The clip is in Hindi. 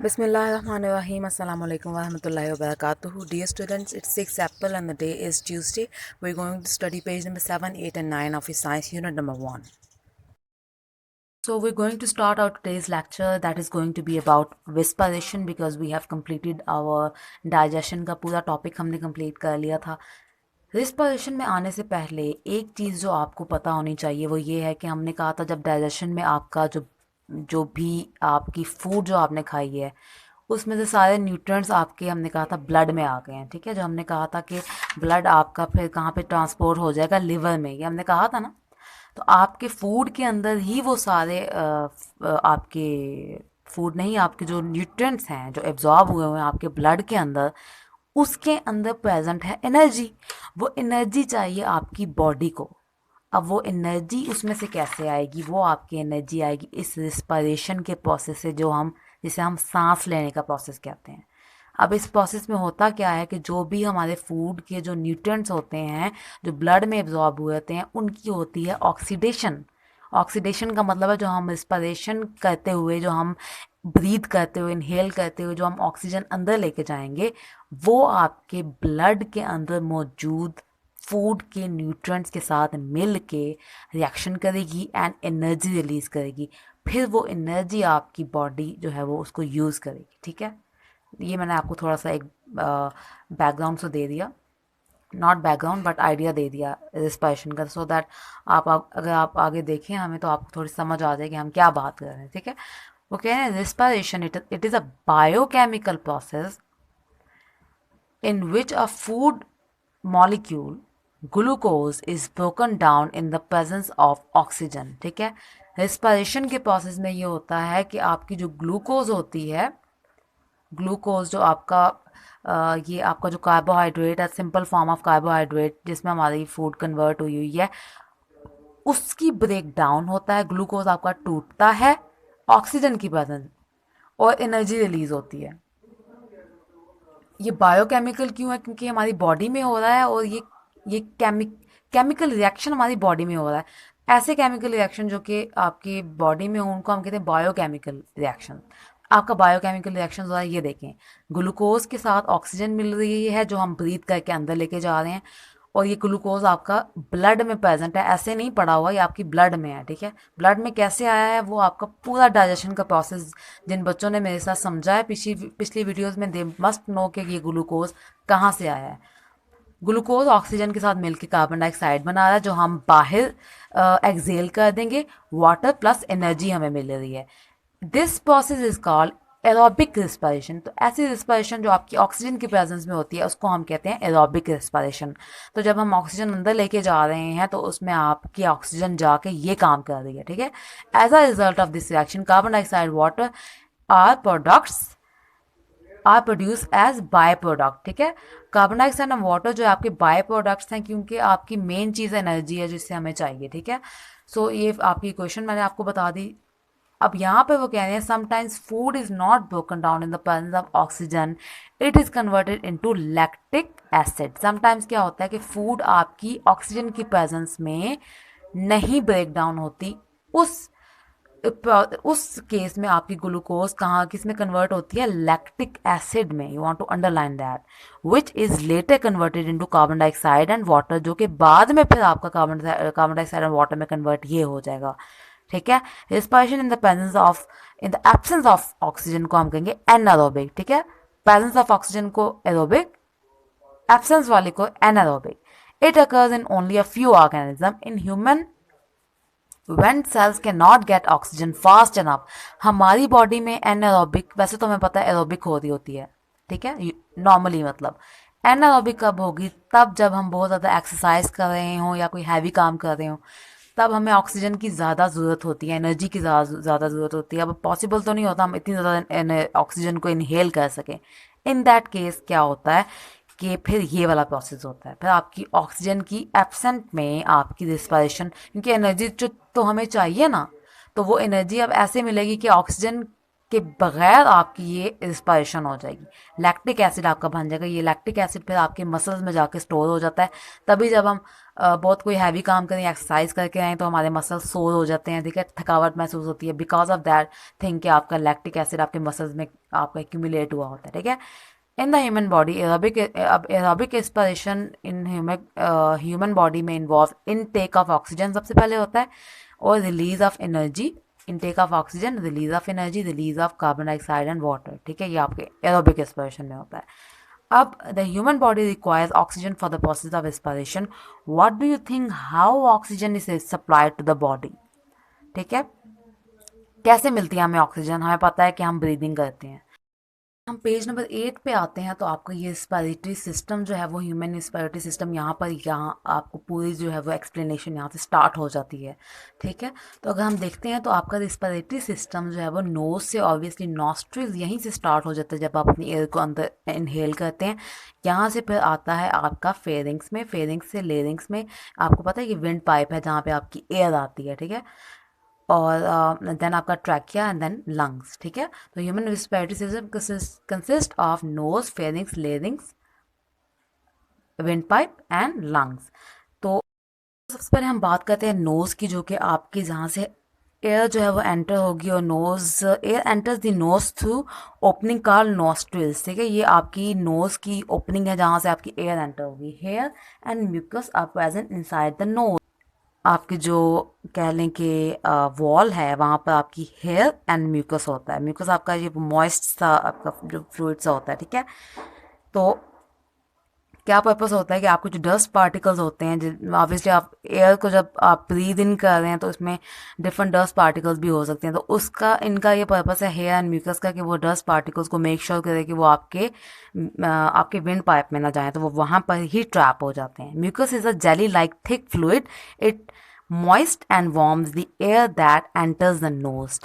Bismillahirrahmanirrahim. Assalamu alaikum warahmatullahi wabarakatuh. Dear students, it's 6 April and the day is Tuesday. We're going to study page number 7, 8 and 9 of your science unit number 1. So we're going to start our today's lecture that is going to be about respiration because we have completed our digestion का पूरा topic हमने complete कर लिया था. रिस्पिरेशन में आने से पहले एक चीज़ जो आपको पता होनी चाहिए वो ये है कि हमने कहा था जब डाइजेशन में आपका जो भी आपकी फूड जो आपने खाई है उसमें से सारे न्यूट्रिएंट्स आपके हमने कहा था ब्लड में आ गए हैं. ठीक है, जो हमने कहा था कि ब्लड आपका फिर कहाँ पे ट्रांसपोर्ट हो जाएगा, लिवर में, ये हमने कहा था ना. तो आपके फूड के अंदर ही वो सारे आपके फूड नहीं, आपके जो न्यूट्रिएंट्स हैं जो एब्जॉर्ब हुए हुए हैं आपके ब्लड के अंदर, उसके अंदर प्रेजेंट है एनर्जी. वो एनर्जी चाहिए आपकी बॉडी को. अब वो एनर्जी उसमें से कैसे आएगी? वो आपकी एनर्जी आएगी इस रिस्पिरेशन के प्रोसेस से, जिसे हम सांस लेने का प्रोसेस कहते हैं. अब इस प्रोसेस में होता क्या है कि जो भी हमारे फूड के जो न्यूट्रिएंट्स होते हैं जो ब्लड में एब्जॉर्ब हुए होते हैं उनकी होती है ऑक्सीडेशन. ऑक्सीडेशन का मतलब है जो हम रिस्पिरेशन करते हुए, जो हम ब्रीथ करते हुए, इनहेल करते हुए जो हम ऑक्सीजन अंदर लेके जाएंगे, वो आपके ब्लड के अंदर मौजूद फूड के न्यूट्रिएंट्स के साथ मिल के रिएक्शन करेगी एंड एनर्जी रिलीज़ करेगी. फिर वो एनर्जी आपकी बॉडी जो है वो उसको यूज़ करेगी. ठीक है, ये मैंने आपको थोड़ा सा एक बैकग्राउंड से दे दिया, नॉट बैकग्राउंड बट आइडिया दे दिया रिस्पिरेशन का, सो दैट अगर आप आगे देखें हमें तो आपको थोड़ी समझ आ जाए कि हम क्या बात कर रहे हैं. ठीक है, वो कह रहे हैं respiration it is a biochemical process in which a food molecule glucose is broken down in the presence of oxygen. ठीक है, रिस्पिरेशन के प्रोसेस में ये होता है कि आपकी जो ग्लूकोज होती है, ग्लूकोज जो आपका ये आपका जो कार्बोहाइड्रेट है, सिंपल फॉर्म ऑफ कार्बोहाइड्रेट जिसमें हमारी फूड कन्वर्ट हुई है, उसकी ब्रेक डाउन होता है. ग्लूकोज आपका टूटता है ऑक्सीजन की प्रेजेंस और एनर्जी रिलीज होती है. ये बायोकेमिकल क्यों है? क्योंकि हमारी बॉडी में हो रहा है और ये केमिकल रिएक्शन हमारी बॉडी में हो रहा है. ऐसे केमिकल रिएक्शन जो कि आपकी बॉडी में हो उनको हम कहते हैं बायोकेमिकल रिएक्शन. आपका बायोकेमिकल रिएक्शन हो रहा है, ये देखें, ग्लूकोज के साथ ऑक्सीजन मिल रही है जो हम ब्रीथ करके अंदर लेके जा रहे हैं, और ये ग्लूकोज आपका ब्लड में प्रेजेंट है. ऐसे नहीं पड़ा हुआ, ये आपकी ब्लड में है. ठीक है, ब्लड में कैसे आया है वो आपका पूरा डाइजेशन का प्रोसेस जिन बच्चों ने मेरे साथ समझा है पिछली वीडियोस में, दे मस्ट नो कि ये ग्लूकोज कहाँ से आया है. ग्लूकोज ऑक्सीजन के साथ मिलकर कार्बन डाइऑक्साइड बना रहा है जो हम बाहर एक्सेल कर देंगे. वाटर प्लस एनर्जी हमें मिल रही है. This process is called aerobic respiration. तो ऐसी रिस्पिरेशन जो आपकी ऑक्सीजन की प्रेजेंस में होती है उसको हम कहते हैं एरोबिक रिस्पिरेशन. तो जब हम ऑक्सीजन अंदर लेके जा रहे हैं तो उसमें आपकी ऑक्सीजन जाके ये काम कर रही है. ठीक है, as a result of this reaction carbon dioxide water are produce as by product. ठीक है, कार्बन डाइऑक्साइड और वाटर जो आपके बाय प्रोडक्ट्स हैं क्योंकि आपकी मेन चीज़ एनर्जी है जिससे हमें चाहिए. ठीक है, सो ये आपकी क्वेश्चन मैंने आपको बता दी. अब यहाँ पे वो कह रहे हैं sometimes food is not broken down in the presence of oxygen, it is converted into lactic acid. Sometimes क्या होता है कि फूड आपकी ऑक्सीजन की प्रेजेंस में नहीं ब्रेक डाउन होती, उस केस में आपकी ग्लूकोज कहाँ किस में कन्वर्ट होती है? लैक्टिक एसिड में. You want to underline that, which is later converted into carbon dioxide and water, जो कि बाद में फिर आपका कार्बन डाइऑक्साइड एंड वाटर में कन्वर्ट ये हो जाएगा. ठीक है, respiration in the absence of oxygen को हम कहेंगे एनारोबिक. ठीक है, प्रेजेंस ऑफ ऑक्सीजन को एरोबिक, एब्सेंस वाले को anaerobic. It occurs in only a few organism. In human when cells cannot get oxygen fast enough, हमारी बॉडी में एनारोबिक, वैसे तो हमें पता है एरोबिक हो रही होती है. ठीक है, नॉर्मली मतलब एनारोबिक कब होगी? तब जब हम बहुत ज़्यादा एक्सरसाइज कर रहे हों या कोई हैवी काम कर रहे हों, तब हमें ऑक्सीजन की ज़्यादा ज़रूरत होती है, एनर्जी की ज़्यादा ज़रूरत होती है. अब पॉसिबल तो नहीं होता हम इतनी ज़्यादा ऑक्सीजन को इनहेल कर सकें. इन दैट केस क्या होता है कि फिर ये वाला प्रोसेस होता है. फिर आपकी ऑक्सीजन की एब्सेंट में आपकी रिस्पिरेशन, क्योंकि एनर्जी जो तो हमें चाहिए ना, तो वो एनर्जी अब ऐसे मिलेगी कि ऑक्सीजन के बगैर आपकी ये रिस्पायरेशन हो जाएगी। लैक्टिक एसिड आपका बन जाएगा। ये लैक्टिक एसिड फिर आपके मसल्स में जाके स्टोर हो जाता है। तभी जब हम बहुत कोई हैवी काम करें, एक्सरसाइज करके आए, तो हमारे मसल्स सोर हो जाते हैं, ठीक है, थकावट महसूस होती है, बिकॉज ऑफ दैट थिंग कि आपका लैक्टिक एसिड आपके मसल्स में आपका एक्यूमुलेट हुआ होता है, ठीक है। In the human body aerobic respiration in human body में involve intake of oxygen सबसे पहले होता है, और release of energy, intake of oxygen, release of energy, release of carbon dioxide and water, ठीक है, ये आपके एरोबिक एस्पिरेशन में होता है। अब the human body requires oxygen for the process of aspiration. What do you think how oxygen is supplied to the body, ठीक है, कैसे मिलती है हमें ऑक्सीजन? हमें पता है कि हम ब्रीदिंग करते हैं। हम पेज नंबर 8 पे आते हैं, तो आपका ये रिस्पायरेटरी सिस्टम जो है वो ह्यूमन रिस्पायरेटरी सिस्टम, यहाँ आपको पूरी जो है वो एक्सप्लेनेशन यहाँ से स्टार्ट हो जाती है, ठीक है। तो अगर हम देखते हैं तो आपका रिस्पायरेटरी सिस्टम जो है वो नोज से, ऑब्वियसली नॉस्ट्रिल्स यहीं से स्टार्ट हो जाता है जब आप अपनी एयर को अंदर इनहेल करते हैं। यहाँ से फिर आता है आपका फेरिंग्स में, फेरिंग्स से लेरिंग्स में। आपको पता है कि विंड पाइप है जहाँ पे आपकी एयर आती है, ठीक है, और देन आपका ट्रैकिया एंड देन लंग्स, ठीक है। तो human respiratory system consist of nose, pharynx, larynx, wind pipe and lungs. तो सबसे पहले हम बात करते हैं नोज की, जो कि आपकी जहाँ से एयर जो है वो एंटर होगी, और nose, air enters the nose through opening called nostrils, ठीक है। ये आपकी नोज की ओपनिंग है जहाँ से आपकी एयर एंटर होगी। Hair and mucus are present inside the nose. आपके जो कह लें कि वॉल है, वहाँ पर आपकी हेयर एंड म्यूकस होता है। म्यूकस आपका ये मॉइस्ट सा आपका जो फ्लूइड सा होता है, ठीक है। तो क्या पर्पस होता है कि आपके जो डस्ट पार्टिकल्स होते हैं, ऑब्वियसली आप एयर को जब आप ब्रीद इन कर रहे हैं तो इसमें डिफरेंट डस्ट पार्टिकल्स भी हो सकते हैं, तो उसका इनका ये पर्पस है हेयर एंड म्यूकस का, कि वो डस्ट पार्टिकल्स को मेक श्योर करे कि वो आपके विंड पाइप में ना जाएं, तो वो वहाँ पर ही ट्रैप हो जाते हैं। Mucus is a jelly like thick fluid, it moist and warms the air that enters the nose।